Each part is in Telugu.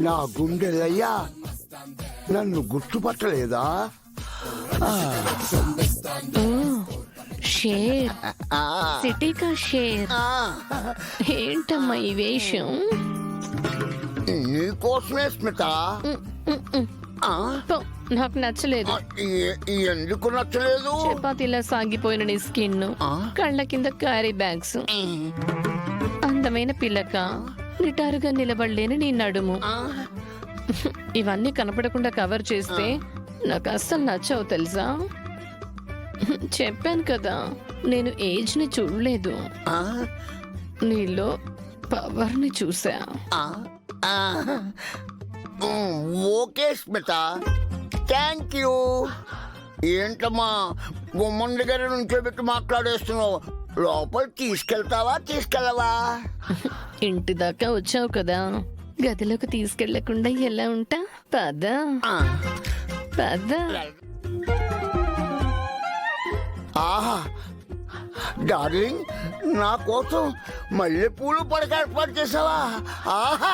నా గుండెలయ్యా నన్ను గుర్తుపట్టలేదా? షేర్ సిటీ కా షేర్. ఏంటమ్మా ఈ వేషం? నీకోసమే స్మిత. పో, నాకు నచ్చలేదు. ఎందుకు నచ్చలేదు? చపాతీలా సాగిపోయిన నీ స్కిన్, కళ్ళ కింద క్యారీ బ్యాగ్స్, అందమైన పిల్లక, నిటారుగా నిలబడలేని నీ నడుము, ఇవన్నీ కనపడకుండా కవర్ చేస్తే నాకు అస్సలు నచ్చవు తెలుసా? చెప్పాను కదా, నేను ఏజ్ ని చూడలేదు, నీలో పవర్ ని చూసా. Okay Smita, thank you. ఏంటమ్మా గుమ్మం దగ్గర నుంచోబెట్టి మాట్లాడేస్తున్నావు? లోపల తీసుకెళ్ళవా? ఇంటి దాకా వచ్చావు కదా, గదిలోకి తీసుకెళ్లకుండా ఎలా ఉంటా? పద పద. ఆహా డార్లింగ్, నా కోసం మల్లెపూలు పడక ఏర్పాటు చేసావా? ఆహా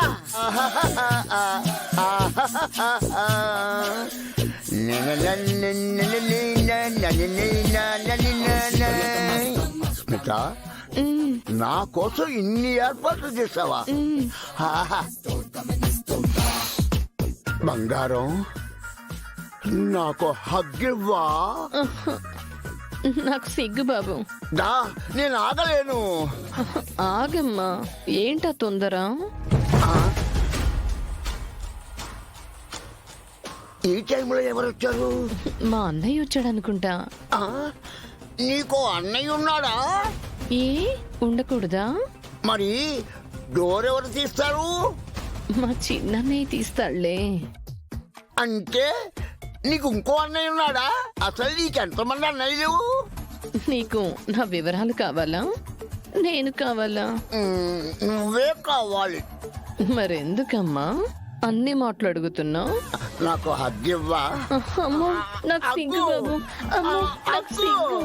స్మిత, నా కోసం ఇన్ని ఏర్పాట్లు చేసావా? ఆహా బంగారం, నాకు హగ్గివ్వా? నాకు సిగ్గు బాబు. దా, నేను ఆగలేను. ఆగమ్మా, ఏంటా తొందర? ఈ టైంలో ఎవరు వచ్చారు? మా అన్నయ్య వచ్చాడు అనుకుంటా. నీకో అన్నయ్య ఉన్నాడా? ఏ ఉండకూడదా? మరి డోర్ ఎవరు తీస్తారు? మా చిన్నన్నయ్య తీస్తాడులే. అంటే నీకు ఇంకో అన్నయ్య ఉన్నాడా? అసలు నీకెంతమంది అన్నయ్యలు? నీకు నా వివరాలు కావాలా, నేను కావాలా? నువ్వే కావాలి. మరెందుకమ్మా అన్ని మాట్లాడుగుతున్నావు? నాకు హగ్గివ్వా? అమ్మో నాకు సిగ్గు బాబు. అమ్మో నాకు సిగ్గు.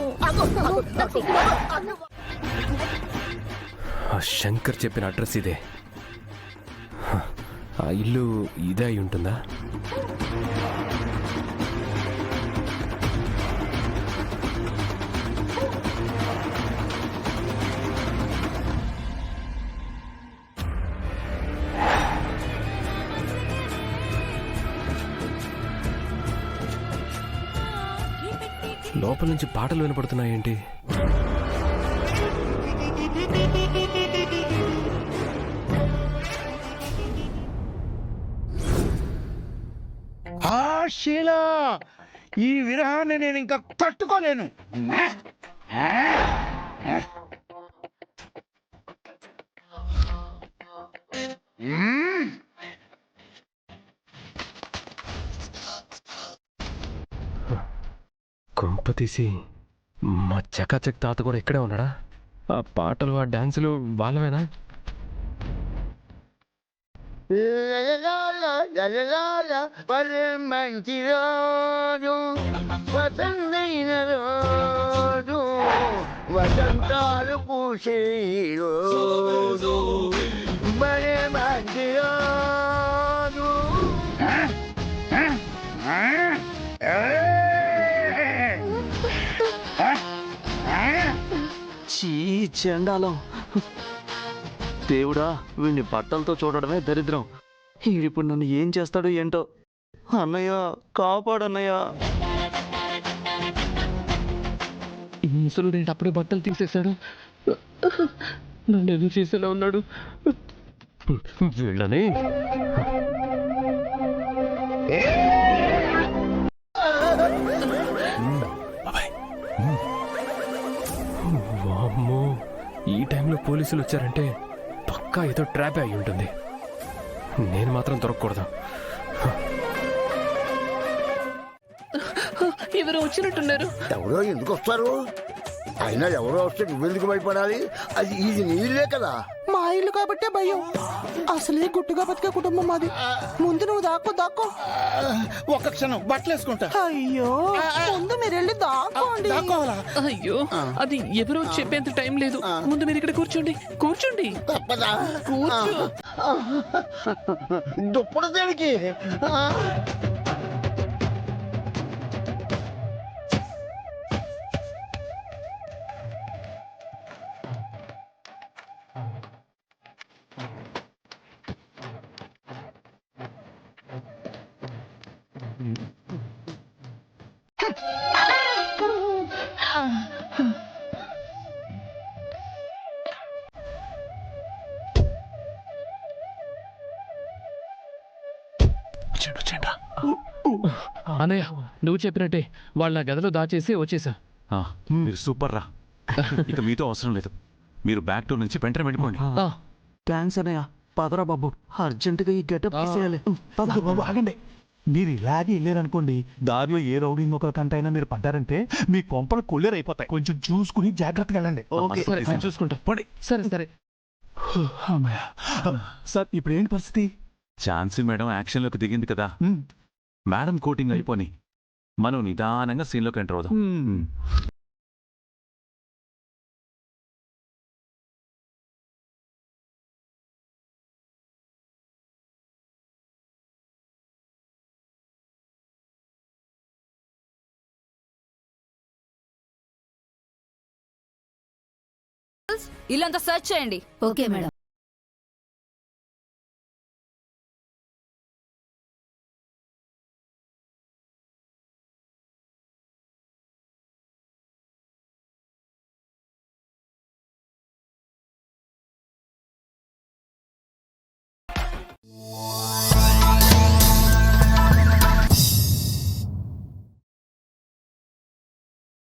శంకర్ చెప్పిన అడ్రస్ ఇదే. ఆ ఇల్లు ఇదే అయి ఉంటుందా? లోపల నుంచి పాటలు వినపడుతున్నాయేంటి? షీలా, ఈ విరహాన్ని నేను ఇంకా తట్టుకోలేను. కొంప తీసి మా చకాచక్ తాత కూడా ఇక్కడే ఉన్నాడా? ఆ పాటలు ఆ డాన్సులు వాళ్ళవేనా? మంచి రోజు, వసంతైన రోజు, వసంతాలు పూసే రోజు, భలే మంచి రోజు. చీ చండాలం. దేవుడా, వీడిని బట్టలతో చూడడమే దరిద్రం. ఇప్పుడు నన్ను ఏం చేస్తాడో ఏంటో. అన్నయ్య కాపాడన్నయ్య. ఈ ముసలుడు ఏంటి అప్పుడే బట్టలు తీసేశాడు? నన్ను ఎదురు చేసేలా ఉన్నాడు. వీళ్ళని వామ్మో, ఈ టైంలో పోలీసులు వచ్చారంటే పక్కా ఏదో ట్రాప్ అయి ఉంటుంది. నేను మాత్రం దొరకకూడదు. ఎవరు వచ్చినట్టున్నారు. ఎవరో ఎందుకు వస్తారు? అయినా ఎవరో వస్తే నువ్వెందుకు భయపడాలి? ఇది నీళ్ళే కదా. మా ఇల్లు కాబట్టే భయం. అసలే గుట్టుగా బతికే కుటుంబం మాది. ముందు నువ్వు దాక్కో. ఒక్క క్షణం బట్టలు వేసుకుంటా. అయ్యో ముందు మీరు వెళ్ళి దాక్కోండి. దాక్కోవాలా? అయ్యో అది ఎవరో చెప్పేంత టైం లేదు. ముందు మీరు ఇక్కడ కూర్చోండి. తప్పదా? కూర్చో. దుప్పటి దేనికి? అన్నయ్య నువ్వు చెప్పినట్టే వాళ్ళ నా గదిలో దాచేసి వచ్చేసా. మీరు సూపర్ రా. ఇక మీతో అవసరం లేదు. మీరు బ్యాక్ డోర్ నుంచి వెంటనే వెళ్ళిపోండి. థ్యాంక్స్ అన్నయ్య. పదరా బాబు, అర్జెంటుగా ఈ గెటప్ తీసేయాలి. బాబు ఆగండి. మీరు ఇలాగే వెళ్ళారనుకోండి, దారిలో ఏ రౌడీ ఒక కంటైనా మీరు పడ్డారంటే మీ కొంపలు కొల్లేరైపోతాయి. కొంచెం చూసుకుని జాగ్రత్తగా వెళ్ళండి. ఓకే సరే నేను చూసుకుంటా. పోండి. సరే అమ్మయ్య. సార్ ఇప్పుడు ఏంటి పరిస్థితి? ఝాన్సీ మేడం యాక్షన్లోకి దిగింది కదా. మేడం కోటింగ్ అయిపోని మనం నిదానంగా సీన్లోకి ఎంటర్ అవుదాం. ఇల్లంతా సెర్చ్ చేయండి. Okay madam.